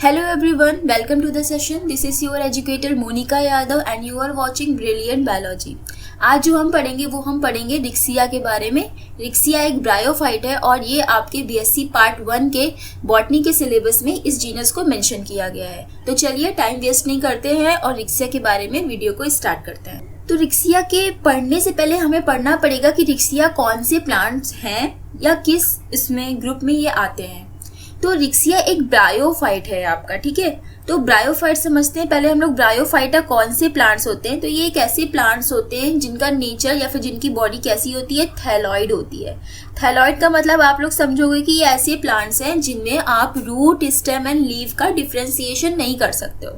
Hello everyone, welcome to the session. This is your educator Monica Yadav and you are watching Brilliant Biology. आज जो हम पढ़ेंगे Riccia के बारे में। रिक्सिया एक ब्रायोफाइट है और ये आपके बीएससी पार्ट 1 के बॉटनी के सिलेबस में इस जीनस को मेंशन किया गया है। तो चलिए टाइम वेस्ट नहीं करते हैं और रिक्सिया के बारे में वीडियो को स्टार्ट करते हैं। तो रिक्सिया के पढ़ने से पहले हमें पढ़ना पड़ेगा कि रिक्सिया कौन से प्लांट्स हैं या किस इसमें ग्रुप में ये आते हैं। तो रिक्सिया एक ब्रायोफाइट है आपका, ठीक है। तो ब्रायोफाइट समझते हैं पहले हम लोग। ब्रायोफाइटा कौन से प्लांट्स होते हैं? तो ये एक ऐसे प्लांट्स होते हैं जिनका नेचर या फिर जिनकी बॉडी कैसी होती है, थैलॉइड होती है। थैलॉइड का मतलब आप लोग समझोगे कि ये ऐसे प्लांट्स हैं जिनमें आप रूट, स्टेम एंड लीव का डिफ्रेंसिएशन नहीं कर सकते हो।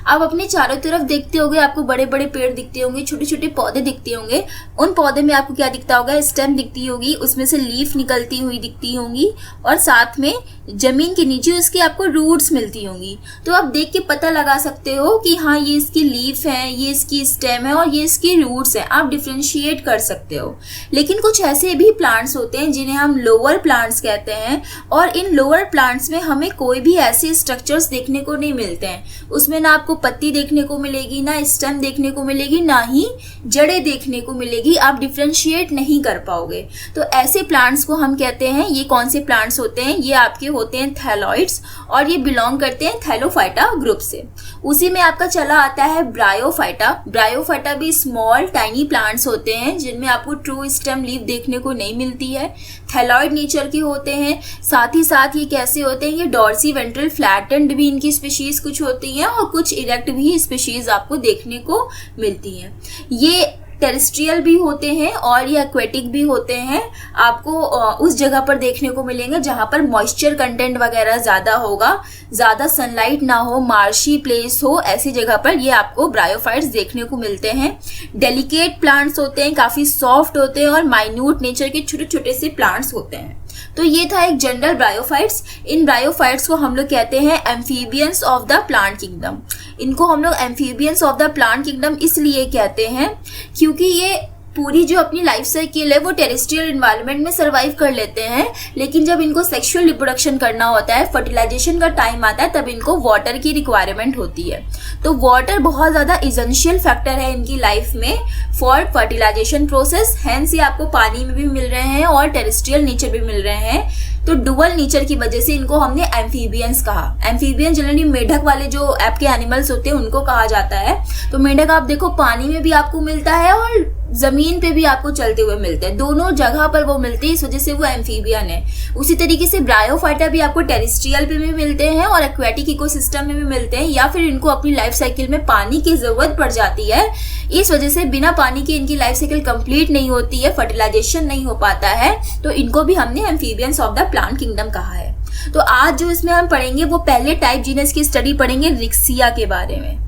आप अपने चारों तरफ देखते होंगे, आपको बड़े बड़े पेड़ दिखते होंगे, छोटे छोटे पौधे दिखते होंगे। उन पौधे में आपको क्या दिखता होगा? स्टेम दिखती होगी, उसमें से लीफ निकलती हुई दिखती होंगी और साथ में जमीन के नीचे उसकी आपको रूट्स मिलती होंगी। तो आप देख के पता लगा सकते हो कि हाँ ये इसकी लीफ है, ये इसकी स्टेम है और ये इसकी रूट्स है। आप डिफ्रेंशिएट कर सकते हो। लेकिन कुछ ऐसे भी प्लांट्स होते हैं जिन्हें हम लोअर प्लांट्स कहते हैं और इन लोअर प्लांट्स में हमें कोई भी ऐसे स्ट्रक्चर्स देखने को नहीं मिलते हैं। उसमें ना आपको पत्ती देखने को मिलेगी, ना स्टेम देखने को मिलेगी, ना ही जड़ें देखने को मिलेगी। आप डिफ्रेंशिएट नहीं कर पाओगे। तो ऐसे प्लांट्स को हम कहते हैं, ये कौन से प्लांट्स होते हैं? ये आपके होते हैं थैलॉइड्स और ये बिलोंग करते हैं थैलोफाइटा ग्रुप से। उसी में आपका चला आता है ब्रायोफाइटा। ब्रायोफाइटा भी स्मॉल टाइनी प्लांट्स होते हैं जिनमें आपको ट्रू स्टेम लीफ देखने को नहीं मिलती है। थैलॉइड नेचर के होते हैं। साथ ही साथ ये कैसे होते हैं? ये डॉर्सी वेंट्रल फ्लैटेंड भी इनकी स्पीशीज कुछ होती हैं और कुछ इरेक्ट भी स्पीशीज आपको देखने को मिलती हैं। ये टेरेस्ट्रियल भी होते हैं और ये एक्वेटिक भी होते हैं। आपको उस जगह पर देखने को मिलेंगे जहां पर मॉइस्चर कंटेंट वगैरह ज़्यादा होगा, ज़्यादा सनलाइट ना हो, मार्शी प्लेस हो, ऐसी जगह पर ये आपको ब्रायोफाइट्स देखने को मिलते हैं। डेलिकेट प्लांट्स होते हैं, काफ़ी सॉफ्ट होते हैं और माइन्यूट नेचर के छोटे छोटे से प्लांट्स होते हैं। तो ये था एक जनरल ब्रायोफाइट्स। इन ब्रायोफाइट्स को हम लोग कहते हैं amphibians of the plant kingdom. इनको हम लोग amphibians of the plant kingdom इसलिए कहते हैं क्योंकि ये पूरी जो अपनी लाइफ साइकिल है वो टेरेस्ट्रियल एनवायरनमेंट में सर्वाइव कर लेते हैं। लेकिन जब इनको सेक्सुअल रिप्रोडक्शन करना होता है, फर्टिलाइजेशन का टाइम आता है, तब इनको वाटर की रिक्वायरमेंट होती है। तो वाटर बहुत ज़्यादा इसेंशियल फैक्टर है इनकी लाइफ में फॉर फर्टिलाइजेशन प्रोसेस। हैंस ये आपको पानी में भी मिल रहे हैं और टेरेस्ट्रियल नेचर भी मिल रहे हैं। तो डुअल नेचर की वजह से इनको हमने एम्फीबियंस कहा। एम्फीबियन जनरली मेढक वाले जो आपके एनिमल्स होते हैं उनको कहा जाता है। तो मेढक आप देखो पानी में भी आपको मिलता है और जमीन पे भी आपको चलते हुए मिलते हैं, दोनों जगह पर वो मिलते हैं, इस वजह से वो एम्फीबियन है। उसी तरीके से ब्रायोफाइटा भी आपको टेरेस्ट्रियल पे भी मिलते हैं और एक्वेटिक इकोसिस्टम में भी मिलते हैं, या फिर इनको अपनी लाइफ साइकिल में पानी की जरूरत पड़ जाती है। इस वजह से बिना पानी के इनकी लाइफ साइकिल कंप्लीट नहीं होती है, फर्टिलाइजेशन नहीं हो पाता है। तो इनको भी हमने amphibians of the plant kingdom कहा है। तो आज जो इसमें हम पढ़ेंगे वो पहले टाइप जीनस की स्टडी पढ़ेंगे रिक्सिया के बारे में।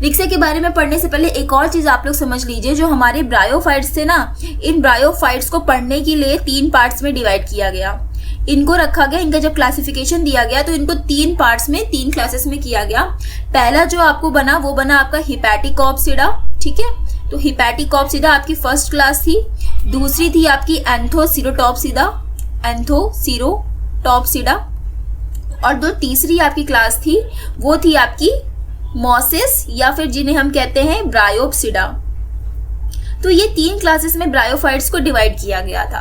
रिक्सिया के बारे में पढ़ने से पहले एक और चीज आप लोग समझ लीजिए, जो हमारे ब्रायोफाइट्स थे ना, इन ब्रायोफाइट्स को पढ़ने के लिए 3 पार्ट्स में डिवाइड किया गया। इनको रखा गया, इनका जब क्लासिफिकेशन दिया गया तो इनको 3 पार्ट्स में 3 क्लासेस में किया गया। पहला जो आपको बना वो बना आपका हिपैटिकॉप्सिडा, ठीक है। तो हिपैटिकॉप्सिडा आपकी फर्स्ट क्लास थी। दूसरी थी आपकी एंथोसिरोटॉप्सिडा, एंथोसिरोटॉप्सिडा। और जो तीसरी आपकी क्लास थी वो थी आपकी मॉसेस या फिर जिन्हें हम कहते हैं ब्रायोप्सिडा। तो ये 3 क्लासेस में ब्रायोफाइट्स को डिवाइड किया गया था।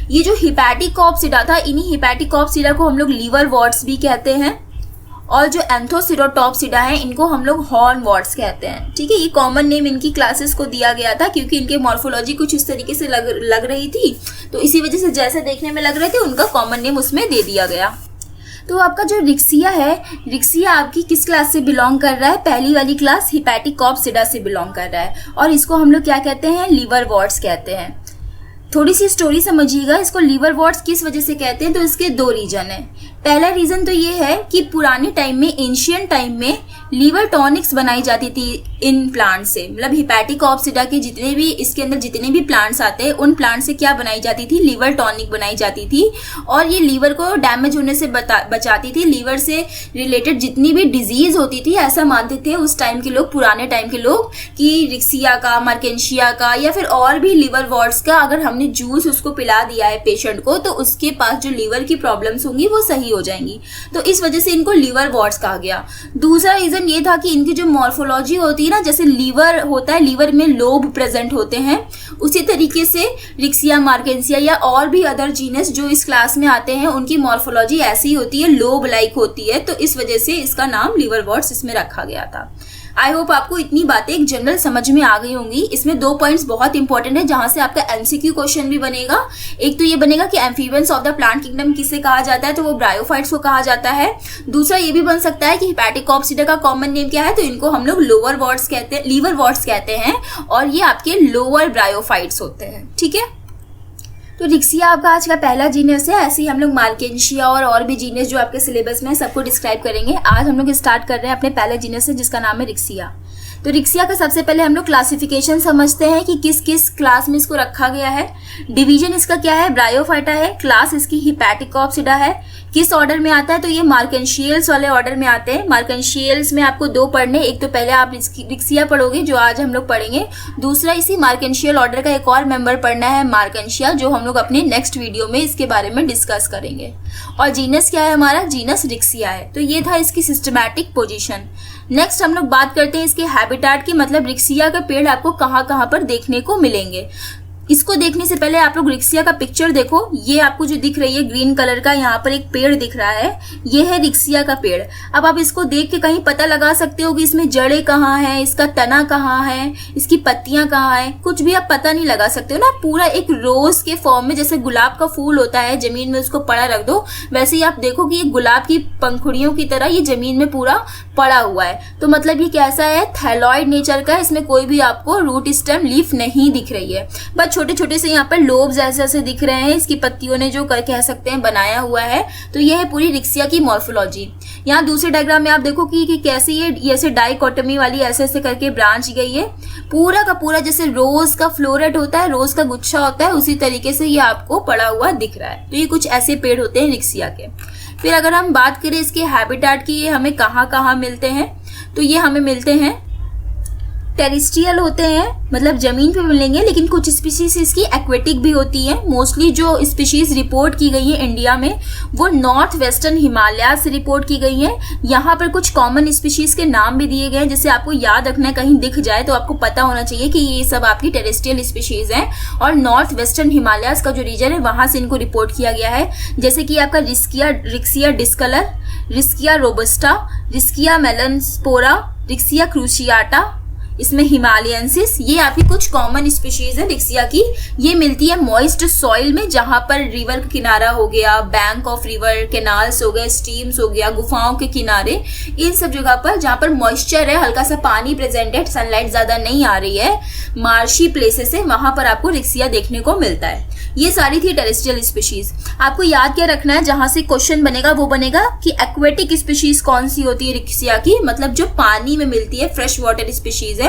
ये जो हिपैटिकॉप्सिडा था, इन्हीं हिपैटिकॉप्सिडा को हम लोग लीवर वॉर्ट्स भी कहते हैं और जो एंथोसिरोटॉप्सिडा है इनको हम लोग हॉर्न वॉर्ट्स कहते हैं, ठीक है। ये कॉमन नेम इनकी क्लासेस को दिया गया था क्योंकि इनके मॉर्फोलॉजी कुछ इस तरीके से लग रही थी, तो इसी वजह से जैसे देखने में लग रहे थे उनका कॉमन नेम उसमें दे दिया गया। तो आपका जो रिक्सिया है, रिक्सिया आपकी किस क्लास से बिलोंग कर रहा है? पहली वाली क्लास हिपैटिकॉप्सिडा से बिलोंग कर रहा है और इसको हम लोग क्या कहते हैं? लीवर वॉर्ट्स कहते हैं। थोड़ी सी स्टोरी समझिएगा, इसको लीवर वॉर्ट्स किस वजह से कहते हैं? तो इसके 2 रीजन है। पहला रीजन तो ये है कि पुराने टाइम में, एंशियंट टाइम में लीवर टॉनिक्स बनाई जाती थी इन प्लांट से। मतलब हिपैटिकॉप्सिडा के जितने भी इसके अंदर जितने भी प्लांट्स आते हैं उन प्लांट से क्या बनाई जाती थी? लीवर टॉनिक बनाई जाती थी और ये लीवर को डैमेज होने से बचाती थी। लीवर से रिलेटेड जितनी भी डिजीज होती थी, ऐसा मानते थे उस टाइम के लोग, पुराने टाइम के लोग, कि रिक्सिया का, मर्केंशिया का या फिर और भी लीवर वॉर्ट्स का अगर हमने जूस उसको पिला दिया है पेशेंट को, तो उसके पास जो लीवर की प्रॉब्लम्स होंगी वो सही अलग ही हो जाएंगी, तो इस वजह से इनको लीवर वॉर्ट्स कहा गया। दूसरा रीजन ये था कि इनकी जो मॉर्फोलॉजी होती है ना, जैसे लीवर होता है, लीवर में लोब प्रेजेंट होते हैं, उसी तरीके से रिक्सिया, मार्केंसिया या और भी अदर जीनस जो इस क्लास में आते हैं उनकी मॉर्फोलॉजी ऐसी होती है, लोब लाइक होती है, तो इस वजह से इसका नाम लीवर वॉर्ट्स इसमें रखा गया था। आई होप आपको इतनी बातें एक जनरल समझ में आ गई होंगी। इसमें 2 पॉइंट्स बहुत इंपॉर्टेंट है जहां से आपका एमसीक्यू क्वेश्चन भी बनेगा। एक तो ये बनेगा कि amphibians of the plant kingdom किसे कहा जाता है, तो वो ब्रायोफाइट्स को कहा जाता है। दूसरा ये भी बन सकता है कि हिपैटिकॉप्सिडा का कॉमन नेम क्या है, तो इनको हम लोग लोअर वॉर्ट्स कहते हैं, लीवर वॉर्ट्स कहते हैं, और ये आपके लोअर ब्रायोफाइट्स होते हैं। ठीक है, तो रिक्सिया आपका आज का पहला जीनस है। ऐसे ही हम लोग मार्केंशिया और भी जीनस जो आपके सिलेबस में है सबको डिस्क्राइब करेंगे। आज हम लोग स्टार्ट कर रहे हैं अपने पहले जीनस से जिसका नाम है रिक्सिया। तो रिक्सिया का सबसे पहले हम लोग क्लासिफिकेशन समझते हैं कि किस किस क्लास में इसको रखा गया है। डिवीजन इसका क्या है, ब्रायोफाइटा है। क्लास इसकी हिपैटिकॉप्सिडा है। किस ऑर्डर में आता है, तो ये मार्केंशियल्स वाले ऑर्डर में आते हैं। मार्केंशियल्स में आपको 2 पढ़ने, एक तो पहले आप रिक्सिया पढ़ोगे जो आज हम लोग पढ़ेंगे, दूसरा इसी मार्केंशियल ऑर्डर का एक और मेंबर पढ़ना है मार्केंशिया, जो हम लोग अपने नेक्स्ट वीडियो में इसके बारे में डिस्कस करेंगे। और जीनस क्या है हमारा, जीनस रिक्सिया है। तो ये था इसकी सिस्टमैटिक पोजीशन। नेक्स्ट हम लोग बात करते हैं इसके हैबिटेट की, मतलब रिक्सिया का पेड़ आपको कहाँ कहाँ पर देखने को मिलेंगे। इसको देखने से पहले आप लोग रिक्सिया का पिक्चर देखो। ये आपको जो दिख रही है ग्रीन कलर का, यहाँ पर एक पेड़ दिख रहा है, ये है रिक्सिया का पेड़। अब आप इसको देख के कहीं पता लगा सकते हो कि इसमें जड़ें कहाँ हैं, इसका तना कहाँ है, इसकी पत्तियां कहाँ हैं, कुछ भी आप पता नहीं लगा सकते हो ना। पूरा एक रोज के फॉर्म में, जैसे गुलाब का फूल होता है, जमीन में उसको पड़ा रख दो, वैसे ही आप देखो कि ये गुलाब की पंखुड़ियों की तरह ये जमीन में पूरा पड़ा हुआ है। तो मतलब ये कैसा है, थैलॉइड नेचर का है। इसमें कोई भी आपको रूट स्टेम लीफ नहीं दिख रही है, बस छोटे छोटे से यहाँ पर लोब्स ऐसे ऐसे दिख रहे हैं इसकी पत्तियों ने जो कह सकते हैं बनाया हुआ है। तो ये है पूरी रिक्सिया की मॉर्फोलॉजी। यहाँ दूसरे डायग्राम में आप देखो कि कैसे ये ऐसे डाइकोटमी वाली ऐसे ऐसे करके ब्रांच गई है। पूरा का पूरा जैसे रोज का फ्लोरेट होता है, रोज का गुच्छा होता है, उसी तरीके से ये आपको पड़ा हुआ दिख रहा है। तो ये कुछ ऐसे पेड़ होते हैं रिक्सिया के। फिर अगर हम बात करें इसके हैबिटेट की, ये हमें कहाँ कहाँ मिलते हैं, तो ये हमें मिलते हैं टेरेस्ट्रियल होते हैं, मतलब जमीन पे मिलेंगे, लेकिन कुछ स्पीशीज इसकी एक्वेटिक भी होती है। मोस्टली जो स्पीशीज रिपोर्ट की गई है इंडिया में वो नॉर्थ वेस्टर्न हिमालय से रिपोर्ट की गई है। यहाँ पर कुछ कॉमन स्पीशीज के नाम भी दिए गए हैं, जैसे आपको याद रखना है, कहीं दिख जाए तो आपको पता होना चाहिए कि ये सब आपकी टेरेस्ट्रियल स्पीशीज हैं और नॉर्थ वेस्टर्न हिमालय का जो रीजन है वहां से इनको रिपोर्ट किया गया है। जैसे कि आपका Riccia discolor, Riccia robusta, Riccia melanospora, Riccia cruciata, इसमें हिमालयंसिस, ये आपकी कुछ कॉमन स्पीशीज है रिक्सिया की। ये मिलती है मॉइस्ट सॉइल में, जहां पर रिवर का किनारा हो गया, बैंक ऑफ रिवर, कैनाल्स हो गए, स्ट्रीम्स हो गया, गुफाओं के किनारे, इन सब जगह पर जहां पर मॉइस्चर है, हल्का सा पानी प्रेजेंट है, सनलाइट ज्यादा नहीं आ रही है, मार्शी प्लेसेस है, वहां पर आपको रिक्सिया देखने को मिलता है। ये सारी थी टेरेस्ट्रियल स्पीशीज। आपको याद क्या रखना है, जहां से क्वेश्चन बनेगा वो बनेगा कि एक्वेटिक स्पीशीज कौन सी होती है रिक्सिया की, मतलब जो पानी में मिलती है, फ्रेश वाटर स्पीशीज है,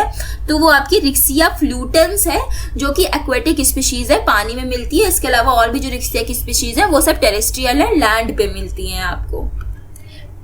तो वो आपकी रिक्सिया फ्लूटेंस है, जो कि एक्वेटिक स्पीशीज है, पानी में मिलती है। इसके अलावा और भी जो रिक्सिया की स्पीशीज है वो सब टेरेस्ट्रियल है, लैंड पे मिलती हैं आपको।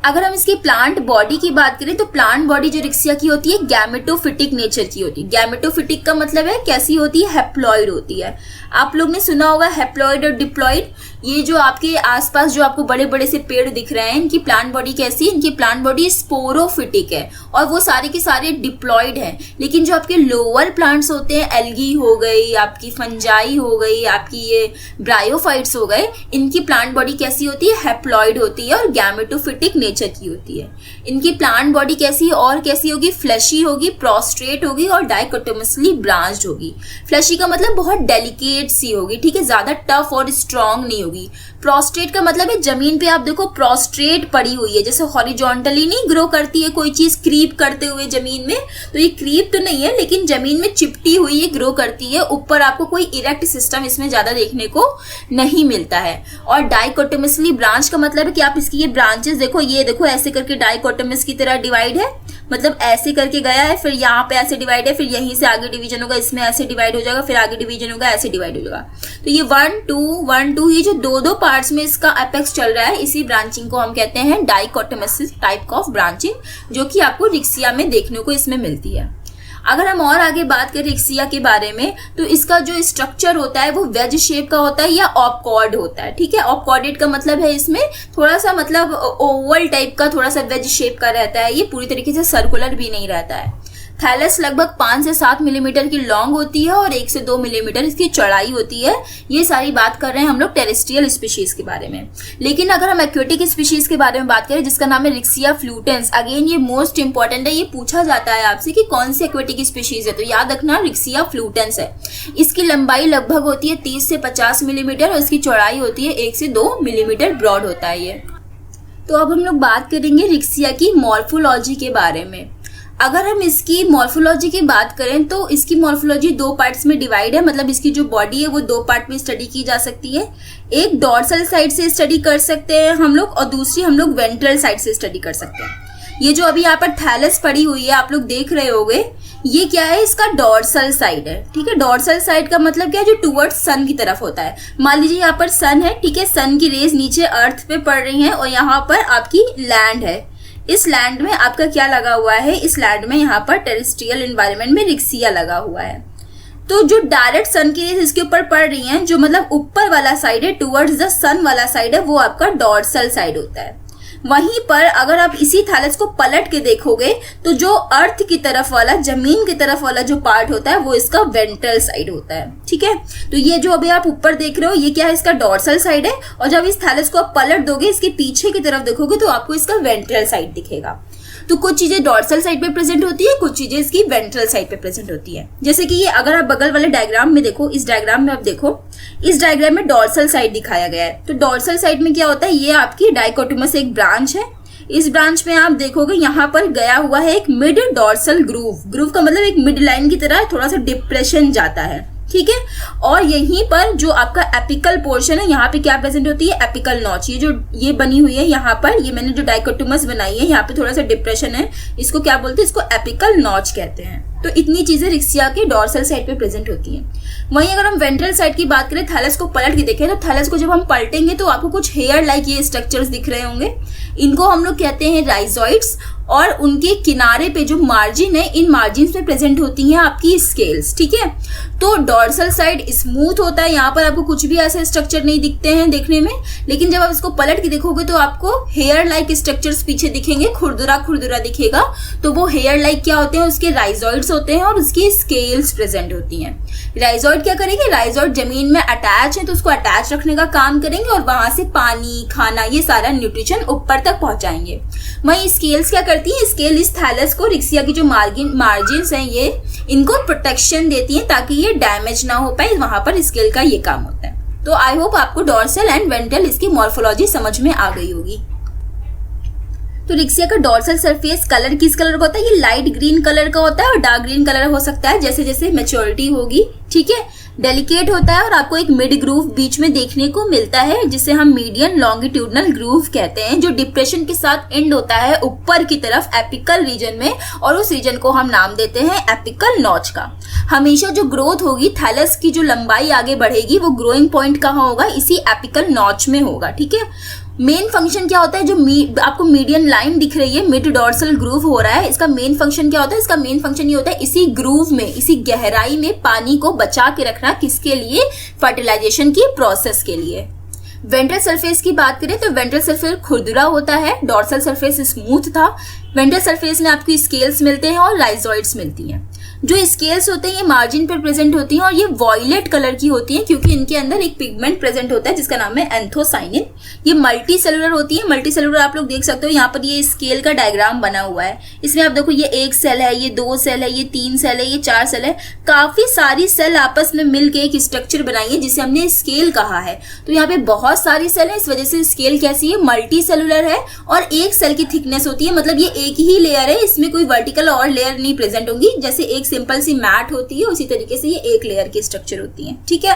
अगर हम इसकी प्लांट बॉडी की बात करें तो प्लांट बॉडी जो रिक्सिया की होती है गैमेटोफिटिक नेचर की होती है। गैमेटोफिटिक का मतलब है कैसी होती है, हैप्लॉइड होती है। आप लोग ने सुना होगा हैप्लॉइड और डिप्लॉइड। ये जो आपके आसपास जो आपको बड़े बड़े से पेड़ दिख रहे हैं, इनकी प्लांट बॉडी कैसी है, इनकी प्लांट बॉडी स्पोरोफिटिक है और वो सारे के सारे डिप्लॉइड हैं। लेकिन जो आपके लोअर प्लांट्स होते हैं, एल्गी हो गई, आपकी फंजाई हो गई, आपकी ये ब्रायोफाइट्स हो गए, इनकी प्लांट बॉडी कैसी होती है, हैप्लॉइड होती है और गैमेटोफिटिक नेचर की होती है। इनकी प्लांट बॉडी कैसी और कैसी होगी, फ्लैशी होगी, प्रोस्ट्रेट होगी और डाइकोटोमसली ब्रांच्ड होगी। फ्लैशी का मतलब बहुत डेलिकेट सी होगी, ठीक है, ज्यादा टफ और स्ट्रॉन्ग नहीं होगी। प्रोस्ट्रेट का मतलब है जमीन पे आप देखो प्रोस्ट्रेट पड़ी हुई है, जैसे हॉरिजॉन्टली नहीं ग्रो करती है कोई चीज क्रीप करते हुए जमीन में, तो ये क्रीप तो नहीं है लेकिन जमीन में चिपटी हुई ये ग्रो करती है। ऊपर आपको कोई इरेक्ट सिस्टम इसमें ज्यादा देखने को नहीं मिलता है। और डाइकोटोमसली ब्रांच का मतलब है कि आप इसकी ये ब्रांचेस देखो, ये देखो ऐसे करके डाइकोटोमस की तरह डिवाइड है, मतलब ऐसे करके गया है, फिर यहाँ पे ऐसे डिवाइड है, फिर यहीं से आगे डिवीजन होगा, इसमें ऐसे डिवाइड हो जाएगा, फिर आगे डिवीजन होगा, ऐसे डिवाइड हो जाएगा। तो ये 1 2 ये जो दो पार्ट्स में इसका एपेक्स चल रहा है, इसी ब्रांचिंग को हम कहते हैं डाइकोटोमसिस टाइप ऑफ ब्रांचिंग, जो कि आपको रिक्सिया में देखने को इसमें मिलती है। अगर हम और आगे बात करें रिक्सिया के बारे में, तो इसका जो स्ट्रक्चर होता है वो वेज शेप का होता है या ऑपकॉर्ड होता है। ठीक है, ऑपकॉर्डेड का मतलब है इसमें थोड़ा सा मतलब ओवल टाइप का, थोड़ा सा वेज शेप का रहता है, ये पूरी तरीके से सर्कुलर भी नहीं रहता है। थैलस लगभग 5 से 7 मिलीमीटर की लॉन्ग होती है और 1 से 2 मिलीमीटर इसकी चौड़ाई होती है। ये सारी बात कर रहे हैं हम लोग टेरेस्ट्रियल स्पीशीज के बारे में। लेकिन अगर हम एक्वेटिक स्पीशीज के बारे में बात करें जिसका नाम है रिक्सिया फ्लूटेंस, अगेन ये मोस्ट इंपॉर्टेंट है, ये पूछा जाता है आपसे कि कौन सी एक्वेटिक स्पीशीज है, तो याद रखना रिक्सिया फ्लूटेंस है। इसकी लंबाई लगभग होती है 30 से 50 मिलीमीटर और इसकी चौड़ाई होती है 1 से 2 मिलीमीटर ब्रॉड होता है ये। तो अब हम लोग बात करेंगे रिक्सिया की मॉर्फोलॉजी के बारे में। अगर हम इसकी मॉर्फोलॉजी की बात करें तो इसकी मॉर्फोलॉजी 2 पार्ट्स में डिवाइड है, मतलब इसकी जो बॉडी है वो 2 पार्ट में स्टडी की जा सकती है। एक डॉर्सल साइड से स्टडी कर सकते हैं हम लोग और दूसरी हम लोग वेंट्रल साइड से स्टडी कर सकते हैं। ये जो अभी यहाँ पर थैलस पड़ी हुई है आप लोग देख रहे होंगे, ये क्या है, इसका डॉर्सल साइड है। ठीक है, डॉर्सल साइड का मतलब क्या है, जो टुवर्ड्स सन की तरफ होता है। मान लीजिए यहाँ पर सन है, ठीक है, सन की रेज नीचे अर्थ पे पड़ रही है और यहाँ पर आपकी लैंड है। इस लैंड में आपका क्या लगा हुआ है, इस लैंड में यहाँ पर टेरेस्ट्रियल एनवायरनमेंट में रिक्सिया लगा हुआ है। तो जो डायरेक्ट सन की रेज इसके ऊपर पड़ रही हैं, जो मतलब ऊपर वाला साइड है, टुवर्ड्स द सन वाला साइड है, वो आपका डॉर्सल साइड होता है। वहीं पर अगर आप इसी थैलस को पलट के देखोगे तो जो अर्थ की तरफ वाला, जमीन की तरफ वाला जो पार्ट होता है वो इसका वेंट्रल साइड होता है। ठीक है, तो ये जो अभी आप ऊपर देख रहे हो ये क्या है, इसका डॉर्सल साइड है, और जब इस थैलस को आप पलट दोगे इसके पीछे की तरफ देखोगे तो आपको इसका वेंट्रल साइड दिखेगा। तो कुछ चीजें डॉर्सल साइड पे प्रेजेंट होती है, कुछ चीजें इसकी वेंट्रल साइड पे प्रेजेंट होती है। जैसे कि ये अगर आप बगल वाले डायग्राम में देखो, इस डायग्राम में आप देखो, इस डायग्राम में डॉर्सल साइड दिखाया गया है। तो डॉर्सल साइड में क्या होता है, ये आपकी डाइकोटोमस एक ब्रांच है। इस ब्रांच में आप देखोगे यहाँ पर गया हुआ है एक मिड डॉर्सल ग्रूव। ग्रूव का मतलब एक मिड लाइन की तरह थोड़ा सा डिप्रेशन जाता है। ठीक है, और यहीं पर जो आपका एपिकल पोर्शन है, यहाँ पे क्या प्रेजेंट होती है, एपिकल नॉच। ये जो ये बनी हुई है यहाँ पर, ये मैंने जो डाइकोटोमस बनाई है, यहाँ पे थोड़ा सा डिप्रेशन है, इसको क्या बोलते हैं, इसको एपिकल नॉच कहते हैं। तो इतनी चीजें रिक्सिया के डॉर्सल साइड पे प्रेजेंट होती हैं। वहीं अगर हम वेंट्रल साइड की बात करें, थैलस को पलट के देखें, तो थैलस को जब हम पलटेंगे तो आपको कुछ हेयर लाइक ये स्ट्रक्चर्स दिख रहे होंगे। इनको हम लोग कहते हैं राइजॉइड्स, और उनके किनारे पे जो मार्जिन है, इन मार्जिन में प्रेजेंट होती हैं आपकी स्केल्स। ठीक है, तो डॉर्सल साइड स्मूथ होता है, यहाँ पर आपको कुछ भी ऐसे स्ट्रक्चर नहीं दिखते हैं देखने में, लेकिन जब आप इसको पलट के देखोगे तो आपको हेयर लाइक स्ट्रक्चर्स पीछे दिखेंगे, खुरदुरा खुरदुरा दिखेगा। तो वो हेयर लाइक क्या होते हैं, उसके राइजॉइड्स होते हैं और उसकी स्केल्स प्रेजेंट होती हैं। राइजॉइड क्या करेंगे, राइजॉइड जमीन में अटैच है तो उसको अटैच रखने का काम करेंगे और वहां से पानी, खाना, ये सारा न्यूट्रिशन ऊपर तक पहुंचाएंगे। वहीं स्केल्स क्या करती है, स्केल इस थैलस को, रिक्सिया की जो मार्जिन्स हैं ये, इनको प्रोटेक्शन देती हैं ताकि ये डैमेज ना हो पाए। वहां पर स्केल का ये काम होता है। तो आई होप आपको डॉर्सल एंड वेंट्रल इसकी मॉर्फोलॉजी समझ में आ गई होगी। तो रिक्सिया का डॉर्सल सरफेस कलर किस कलर का होता है, ये लाइट ग्रीन कलर का होता है और डार्क ग्रीन कलर हो सकता है जैसे जैसे मैच्योरिटी होगी। ठीक है, डेलिकेट होता है और आपको एक मिड ग्रूव बीच में देखने को मिलता है जिसे हम मीडियन लॉन्गिट्यूडनल ग्रूव कहते हैं, जो डिप्रेशन के साथ एंड होता है ऊपर की तरफ एपिकल रीजन में, और उस रीजन को हम नाम देते हैं एपिकल नॉच का। हमेशा जो ग्रोथ होगी, थैलस की जो लंबाई आगे बढ़ेगी, वो ग्रोइंग पॉइंट कहाँ होगा, इसी एपिकल नॉच में होगा। ठीक है, मेन फंक्शन क्या होता है, जो आपको मीडियन लाइन दिख रही है, मिड डॉर्सल ग्रूव हो रहा है, इसका मेन फंक्शन क्या होता है, इसका मेन फंक्शन ये होता है इसी ग्रूव में, इसी गहराई में पानी को बचा के रखना, किसके लिए, फर्टिलाइजेशन की प्रोसेस के लिए। वेंट्रल सरफेस की बात करें तो वेंट्रल सरफेस खुरदुरा होता है, डॉर्सल सरफेस स्मूथ था। वेंट्रल सरफेस में आपको स्केल्स मिलते हैं और राइजॉइड्स मिलती हैं। जो स्केल्स होते हैं ये मार्जिन पर प्रेजेंट होती हैं और ये वॉयलेट कलर की होती हैं क्योंकि इनके अंदर एक पिगमेंट प्रेजेंट होता है जिसका नाम है एंथोसाइनिन। ये मल्टी सेलुलर होती है। मल्टी सेलुलर आप लोग देख सकते हो, यहाँ पर ये स्केल का डायग्राम बना हुआ है। इसमें आप देखो ये 1 सेल है, ये 2 सेल है, ये 3 सेल है, ये 4 सेल है। काफी सारी सेल आपस में मिलकर एक स्ट्रक्चर बनाई है जिसे हमने स्केल कहा है। तो यहाँ पे बहुत सारी सेल है, इस वजह से स्केल कैसी है, मल्टी सेलुलर है और 1 सेल की थिकनेस होती है, मतलब ये एक ही लेयर है, इसमें कोई वर्टिकल और लेयर नहीं प्रेजेंट होंगी। जैसे एक सिंपल सी मैट होती है उसी तरीके से ये एक लेयर की स्ट्रक्चर होती है। ठीक है,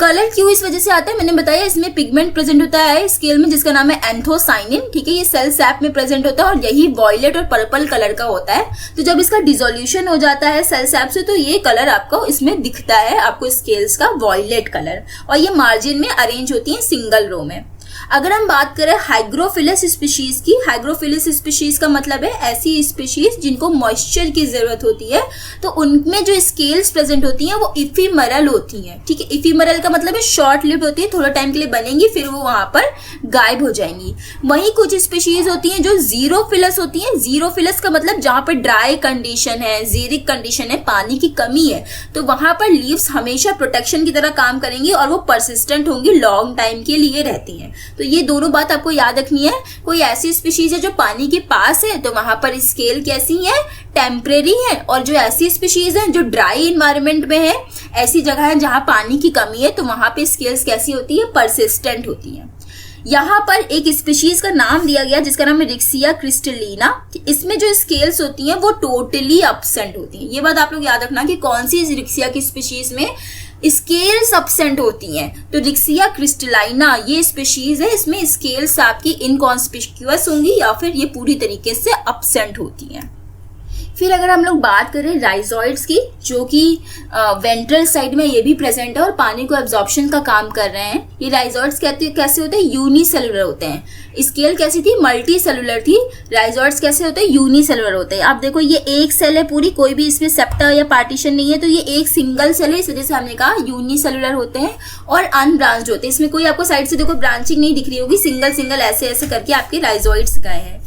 कलर क्यों इस वजह से आता है मैंने बताया, इसमें पिगमेंट प्रेजेंट होता है स्केल में जिसका नाम है एंथोसाइनिन। ठीक है, ये सेल सैप में प्रेजेंट होता है और यही वॉयलेट और पर्पल कलर का होता है। तो जब इसका डिसोल्यूशन हो जाता है सेल सैप से तो ये कलर आपको इसमें दिखता है, आपको स्केल्स का वॉयलेट कलर, और ये मार्जिन में अरेंज होती है सिंगल रो में। अगर हम बात करें हाइग्रोफिलस स्पीशीज की, हाइग्रोफिलस स्पीशीज का मतलब है ऐसी स्पीशीज जिनको मॉइस्चर की जरूरत होती है, तो उनमें जो स्केल्स प्रेजेंट होती हैं वो इफीमरल होती हैं। ठीक है, इफीमरल का मतलब है शॉर्ट लिव्ड होती है, थोड़ा टाइम के लिए बनेंगी फिर वो वहां पर गायब हो जाएंगी। वहीं कुछ स्पीशीज होती हैं जो जीरोफिलस होती हैं। जीरोफिलस का मतलब जहां पर ड्राई कंडीशन है, जीरिक कंडीशन है, पानी की कमी है, तो वहां पर लीव्स हमेशा प्रोटेक्शन की तरह काम करेंगी और वो परसिस्टेंट होंगी, लॉन्ग टाइम के लिए रहती हैं। तो ये दोनों बात आपको याद रखनी है। कोई ऐसी स्पीशीज है जो पानी के पास है तो वहां पर स्केल कैसी है, टेम्परेरी है, और जो ऐसी स्पीशीज है जो ड्राई इन्वायरमेंट में है, ऐसी जगह है जहां पानी की कमी है, तो वहां पे स्केल्स कैसी होती है, परसिस्टेंट होती है। यहाँ पर एक स्पीशीज का नाम दिया गया जिसका नाम है रिक्सिया क्रिस्टलिना। इसमें जो स्केल्स होती हैं वो टोटली एब्सेंट होती हैं। ये बात आप लोग याद रखना कि कौन सी रिक्सिया की स्पीशीज में स्केल्स एब्सेंट होती हैं। तो रिक्सिया क्रिस्टलाइना ये स्पीशीज है, इसमें स्केल्स आपकी इनकॉन्स्पिक्यूअस होंगी या फिर ये पूरी तरीके से एब्सेंट होती हैं। फिर अगर हम लोग बात करें राइजोइड्स की, जो कि वेंट्रल साइड में ये भी प्रेजेंट है और पानी को एब्जॉर्प्शन का काम कर रहे हैं। ये राइजोइड्स कैसे होते हैं, यूनिसेलुलर होते हैं। स्केल कैसी थी, मल्टी सेलुलर थी। राइजोइड्स कैसे होते हैं, यूनिसेलुलर होते हैं। आप देखो ये एक सेल है पूरी, कोई भी इसमें सेप्टा या पार्टीशन नहीं है, तो ये एक सिंगल सेल है, इस वजह से हमने कहा यूनिसेलुलर होते हैं और अनब्रांच्ड होते हैं। इसमें कोई आपको साइड से देखो ब्रांचिंग नहीं दिख रही होगी, सिंगल सिंगल ऐसे ऐसे करके आपके राइजोइड्स गए हैं।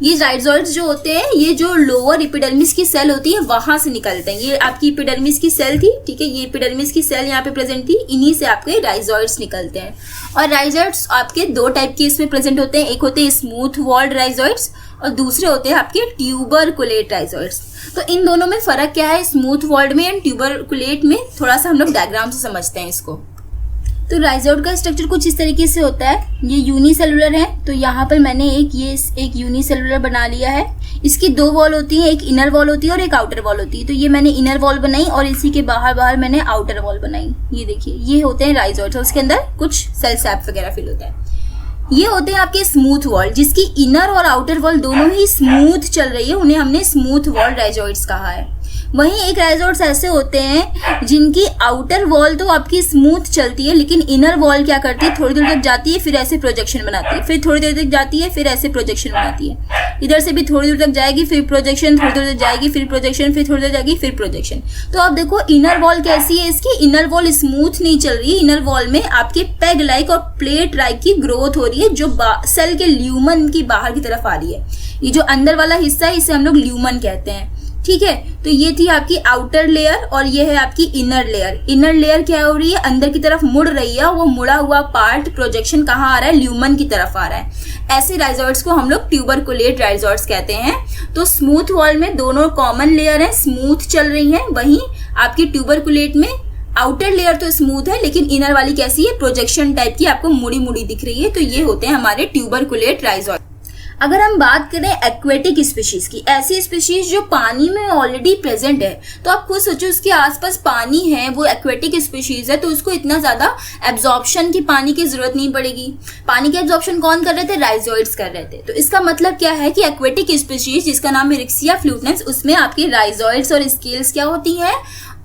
ये राइजोइड्स जो होते हैं ये जो लोअर एपिडर्मिस की सेल होती है वहां से निकलते हैं। ये आपकी एपिडर्मिस की सेल थी, ठीक है, ये एपिडर्मिस की सेल यहाँ पे प्रेजेंट थी, इन्हीं से आपके राइजोइड्स निकलते हैं। और राइजोइड्स आपके दो टाइप के इसमें प्रेजेंट होते हैं, एक होते हैं स्मूथ वॉल्ड राइजोइड्स और दूसरे होते हैं आपके ट्यूबरकुलेट राइजोइड्स। तो इन दोनों में फर्क क्या है, स्मूथ वॉल्ड में एंड ट्यूबरकुलेट में, थोड़ा सा हम लोग डायग्राम से समझते हैं इसको। तो राइजोइड का स्ट्रक्चर कुछ इस तरीके से होता है। ये यूनिसेलुलर है, तो यहाँ पर मैंने एक यूनिसेलुलर बना लिया है। इसकी दो वॉल होती है, एक इनर वॉल होती है और एक आउटर वॉल होती है। तो ये मैंने इनर वॉल बनाई और इसी के बाहर मैंने आउटर वॉल बनाई। ये देखिए, ये होते हैं राइजोइड्स और उसके अंदर कुछ सेल सैप वगैरह फिल होता है। ये होते हैं आपके स्मूथ वॉल, जिसकी इनर और आउटर वॉल दोनों ही स्मूथ चल रही है, उन्हें हमने स्मूथ वॉल राइजोइड्स कहा है। वहीं एक राइजोइड्स ऐसे होते हैं जिनकी आउटर वॉल तो आपकी स्मूथ चलती है, लेकिन इनर वॉल क्या करती है, थोड़ी देर तक जाती है फिर ऐसे प्रोजेक्शन बनाती है, फिर थोड़ी देर तक जाती है फिर ऐसे प्रोजेक्शन बनाती है, इधर से भी थोड़ी देर तक जाएगी फिर प्रोजेक्शन, थोड़ी देर तक जाएगी फिर प्रोजेक्शन, फिर थोड़ी देर जाएगी फिर प्रोजेक्शन। तो आप देखो इनर वॉल कैसी है, इसकी इनर वॉल स्मूथ नहीं चल रही है। इनर वॉल में आपके पेग लाइक और प्लेट लाइक की ग्रोथ हो रही है जो सेल के ल्यूमन की बाहर की तरफ आ रही है। ये जो अंदर वाला हिस्सा है इसे हम लोग ल्यूमन कहते हैं, ठीक है। तो ये थी आपकी आउटर लेयर और ये है आपकी इनर लेयर। इनर लेयर क्या हो रही है, अंदर की तरफ मुड़ रही है, वो मुड़ा हुआ पार्ट प्रोजेक्शन कहाँ आ रहा है, ल्यूमन की तरफ आ रहा है। ऐसे राइजोइड्स को हम लोग ट्यूबरकुलेट राइजोइड्स कहते हैं। तो स्मूथ वॉल में दोनों कॉमन लेयर है, स्मूथ चल रही है, वहीं आपकी ट्यूबरकुलेट में आउटर लेयर तो स्मूथ है लेकिन इनर वाली कैसी है, प्रोजेक्शन टाइप की, आपको मुड़ी मुड़ी दिख रही है। तो ये होते हैं हमारे ट्यूबरकुलेट राइजोइड। अगर हम बात करें एक्वेटिक स्पीशीज की, ऐसी स्पीशीज जो पानी में ऑलरेडी प्रेजेंट है, तो आप खुद सोचो उसके आसपास पानी है, वो एक्वेटिक स्पीशीज है, तो उसको इतना ज्यादा एब्जॉर्प्शन की पानी की जरूरत नहीं पड़ेगी। पानी के एब्जॉर्प्शन कौन कर रहे थे, राइजोइड्स कर रहे थे। तो इसका मतलब क्या है कि एक्वेटिक स्पीशीज जिसका नाम है रिक्सिया फ्लूटेंस, उसमें आपकी राइजोइड्स और स्केल्स क्या होती हैं,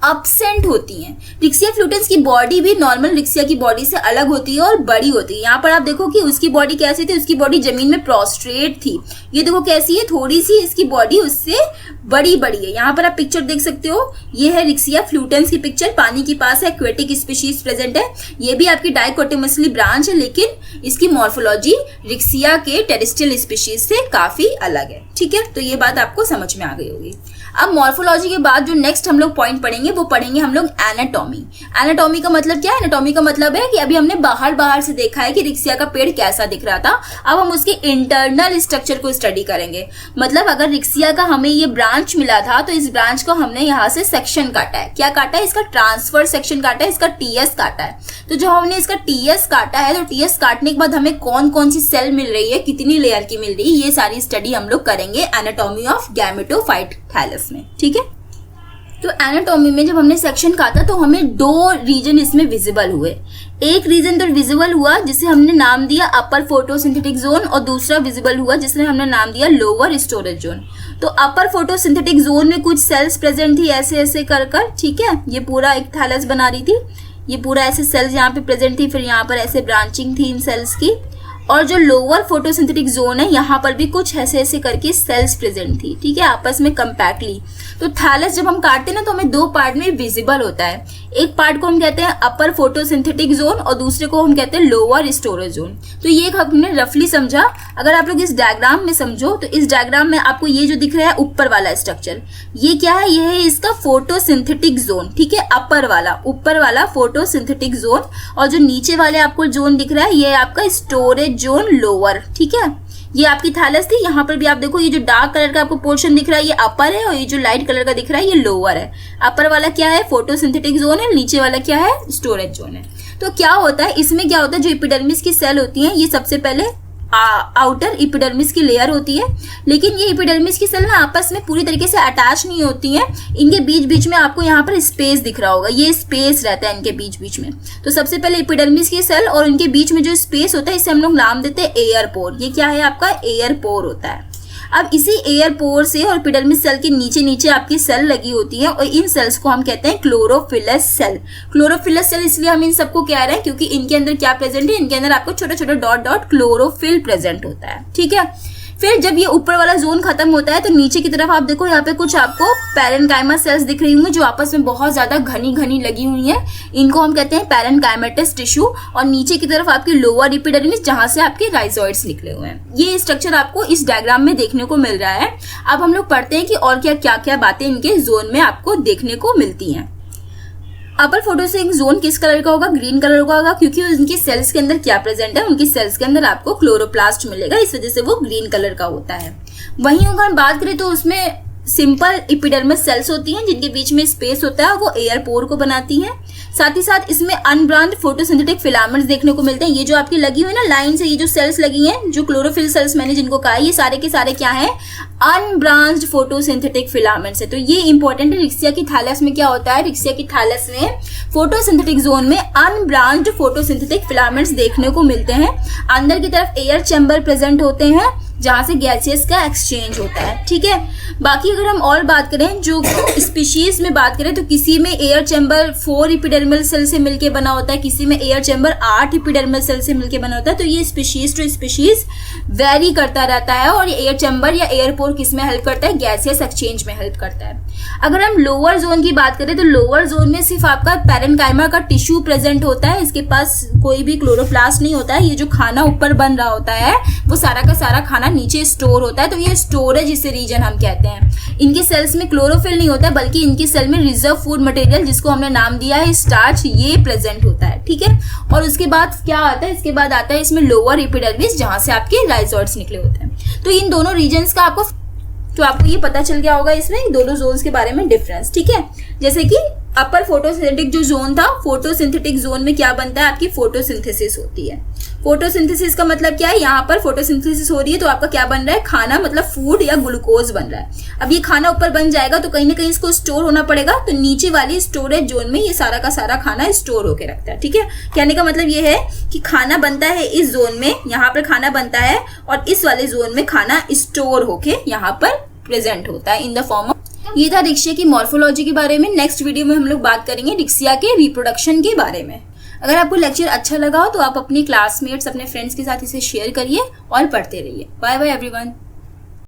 एब्सेंट होती हैं। रिक्सिया फ्लूटेंस की बॉडी भी नॉर्मल रिक्सिया की बॉडी से अलग होती है और बड़ी होती है। यहाँ पर आप देखो कि उसकी बॉडी कैसी थी, उसकी बॉडी जमीन में प्रोस्ट्रेट थी। ये देखो कैसी है, थोड़ी सी इसकी बॉडी उससे बड़ी है। यहाँ पर आप पिक्चर देख सकते हो, ये है रिक्सिया फ्लूटेंस की पिक्चर, पानी के पास है, एक्वेटिक स्पीशीज प्रेजेंट है। ये भी आपकी डाइकोटिमसली ब्रांच है, लेकिन इसकी मॉर्फोलॉजी रिक्सिया के टेरेस्ट्रियल स्पीशीज से काफी अलग है, ठीक है। तो ये बात आपको समझ में आ गई होगी। अब मॉर्फोलॉजी के बाद जो नेक्स्ट हम लोग पॉइंट पढ़ेंगे वो पढ़ेंगे हम लोग एनाटॉमी। एनाटॉमी का मतलब क्या है, एनाटॉमी का मतलब है कि अभी हमने बाहर से देखा है कि रिक्सिया का पेड़ कैसा दिख रहा था, अब हम उसके इंटरनल स्ट्रक्चर को स्टडी करेंगे। मतलब अगर रिक्सिया का हमें ये ब्रांच मिला था तो इस ब्रांच को हमने यहाँ से सेक्शन काटा है। क्या काटा है, इसका ट्रांसफर सेक्शन काटा है, इसका टीएस काटा है। तो जब हमने इसका टीएस काटा है तो टीएस काटने के बाद हमें कौन कौन सी सेल मिल रही है, कितनी लेयर की मिल रही है, ये सारी स्टडी हम लोग करेंगे एनाटॉमी ऑफ गैमेटोफाइट थैलस में, ठीक है। तो एनाटॉमी में जब हमने सेक्शन काटा तो हमें दो रीजन इसमें विजिबल हुए। एक रीजन तो विजिबल हुआ जिसे हमने नाम दिया अपर फोटोसिंथेटिक जोन और दूसरा विजिबल हुआ जिसने हमने नाम दिया लोअर स्टोरेज जोन। तो अपर फोटोसिंथेटिक जोन में कुछ सेल्स प्रेजेंट थी ऐसे ऐसे कर, ठीक है। ये पूरा एक थैलस बना रही थी, ये पूरा ऐसे सेल्स यहाँ पे प्रेजेंट थी, फिर यहाँ पर ऐसे ब्रांचिंग थी इन सेल्स की। और जो लोअर फोटोसिंथेटिक जोन है यहाँ पर भी कुछ ऐसे ऐसे करके सेल्स प्रेजेंट थी, ठीक है, आपस में कंपैक्टली। तो थैलस जब हम काटते हैं ना तो हमें दो पार्ट में विजिबल होता है, एक पार्ट को हम कहते हैं अपर फोटोसिंथेटिक जोन और दूसरे को हम कहते हैं लोअर स्टोरेज जोन। तो ये हमने रफली समझा। अगर आप लोग इस डायग्राम में समझो तो इस डायग्राम में आपको ये जो दिख रहा है ऊपर वाला स्ट्रक्चर, ये क्या है, ये है इसका फोटोसिंथेटिक जोन, ठीक है, ऊपर वाला फोटोसिंथेटिक जोन। और जो नीचे वाले आपको जोन दिख रहा है ये आपका स्टोरेज जोन लोअर, ठीक है। ये आपकी थैलस थी। यहाँ पर भी आप देखो ये जो डार्क कलर का आपको पोर्शन दिख रहा है ये अपर है और ये जो लाइट कलर का दिख रहा है ये लोअर है। अपर वाला क्या है, फोटोसिंथेटिक जोन है, नीचे वाला क्या है, स्टोरेज जोन है। तो क्या होता है इसमें, क्या होता है, जो एपिडर्मिस की सेल होती है ये सबसे पहले आउटर एपिडर्मिस की लेयर होती है, लेकिन ये एपिडर्मिस की सेल ना आपस में पूरी तरीके से अटैच नहीं होती हैं। इनके बीच बीच में आपको यहाँ पर स्पेस दिख रहा होगा, ये स्पेस रहता है इनके बीच बीच में। तो सबसे पहले एपिडर्मिस की सेल और इनके बीच में जो स्पेस होता है इसे हम लोग नाम देते हैं एयर पोर। ये क्या है, आपका एयर पोर होता है। अब इसी एयर पोर से और एपिडर्मिस सेल के नीचे नीचे आपकी सेल लगी होती है और इन सेल्स को हम कहते हैं क्लोरोफिलस सेल। क्लोरोफिलस सेल इसलिए हम इन सबको कह रहे हैं क्योंकि इनके अंदर क्या प्रेजेंट है, इनके अंदर आपको छोटे छोटे डॉट डॉट क्लोरोफिल प्रेजेंट होता है, ठीक है। फिर जब ये ऊपर वाला जोन खत्म होता है तो नीचे की तरफ आप देखो यहाँ पे कुछ आपको पैरेन्काइमा सेल्स दिख रही होंगी जो आपस में बहुत ज्यादा घनी घनी लगी हुई हैं। इनको हम कहते हैं पैरेन्काइमेटस टिश्यू। और नीचे की तरफ आपकी लोअर एपिडर्मिस जहां से आपके राइजोइड्स निकले हुए हैं। ये स्ट्रक्चर आपको इस डायग्राम में देखने को मिल रहा है। अब हम लोग पढ़ते हैं कि और क्या क्या बातें इनके जोन में आपको देखने को मिलती हैं। अपर फोटोसिंथेटिक जोन किस कलर का होगा, ग्रीन कलर का होगा, क्योंकि उनकी सेल्स के अंदर क्या प्रेजेंट है, उनकी सेल्स के अंदर आपको क्लोरोप्लास्ट मिलेगा, इस वजह से वो ग्रीन कलर का होता है। वहीं अगर हम बात करें तो उसमें सिंपल एपिडर्मिस सेल्स होती हैं जिनके बीच में स्पेस होता है, वो एयर पोर को बनाती हैं। साथ ही साथ इसमें अनब्रांच्ड फोटोसिंथेटिक फिलामेंट्स देखने को मिलते हैं। ये जो आपकी लगी हुई ना लाइन से, ये जो सेल्स लगी हैं, जो क्लोरोफिल सेल्स मैंने जिनको कहा, ये सारे के सारे क्या है, अनब्रांच्ड फोटोसिंथेटिक फिलामेंट्स है। तो ये इंपॉर्टेंट है। रिक्सिया की थैलस में क्या होता है, रिक्सिया की थैलस में फोटोसिंथेटिक जोन में अनब्रांच्ड फोटोसिंथेटिक फिलामेंट्स देखने को मिलते हैं। अंदर की तरफ एयर चैम्बर प्रेजेंट होते हैं जहां से गैसेस का एक्सचेंज होता है, ठीक है। बाकी अगर हम और बात करें, जो स्पीशीज में बात करें तो किसी में एयर चैम्बर 4 एपिडर्मल सेल से मिलके बना होता है, किसी में एयर चैम्बर 8 एपिडर्मल सेल से मिलके बना होता है। तो ये स्पीशीज टू स्पीशीज वेरी करता रहता है। और एयर चैम्बर या एयर पोर किस में हेल्प करता है, गैसेस एक्सचेंज में हेल्प करता है। अगर हम लोअर जोन की बात करें तो लोअर जोन में सिर्फ आपका पैरेन्काइमा का टिश्यू प्रेजेंट होता है, इसके पास कोई भी क्लोरोप्लास्ट नहीं होता है। ये जो खाना ऊपर बन रहा होता है वो सारा का सारा खाना नीचे स्टोर होता है, तो ये स्टोरेज इसे रीजन हम कहते हैं। इनकी सेल्स में क्लोरोफिल नहीं होता है, बल्कि इनकी सेल में रिजर्व फूड मटेरियल जिसको हमने नाम दिया है स्टार्च, ये प्रेजेंट होता है, ठीक है। और उसके बाद क्या आता है, इसके बाद आता है इसमें लोअर एपिडर्मिस जहां से आपके राइजोइड्स निकले होते हैं। तो इन दोनों रीजन्स का आपको ये पता चल गया होगा इसमें दोनों जोन्स के बारे में डिफरेंस, ठीक है। जैसे कि अपर फोटोसिंथेटिक जो जोन था, फोटोसिंथेटिक जोन में क्या बनता है, आपकी फोटोसिंथेसिस होती है। फोटोसिंथेसिस का मतलब क्या है, यहाँ पर फोटोसिंथेसिस हो रही है तो आपका क्या बन रहा है, खाना, मतलब फूड या ग्लूकोज बन रहा है। अब ये खाना ऊपर बन जाएगा तो कहीं ना कहीं इसको स्टोर होना पड़ेगा, तो नीचे वाली स्टोरेज जोन में ये सारा का सारा खाना स्टोर होके रखता है, ठीक है। कहने का मतलब ये है कि खाना बनता है इस जोन में, यहाँ पर खाना बनता है और इस वाले जोन में खाना स्टोर होके यहाँ पर प्रेजेंट होता है इन द फॉर्म ऑफ। ये था रिक्सिया की मॉर्फोलॉजी के बारे में। नेक्स्ट वीडियो में हम लोग बात करेंगे रिक्सिया के रिप्रोडक्शन के बारे में। अगर आपको लेक्चर अच्छा लगा हो तो आप अपनी क्लासमेट्स, अपने फ्रेंड्स के साथ इसे शेयर करिए और पढ़ते रहिए। Bye bye everyone.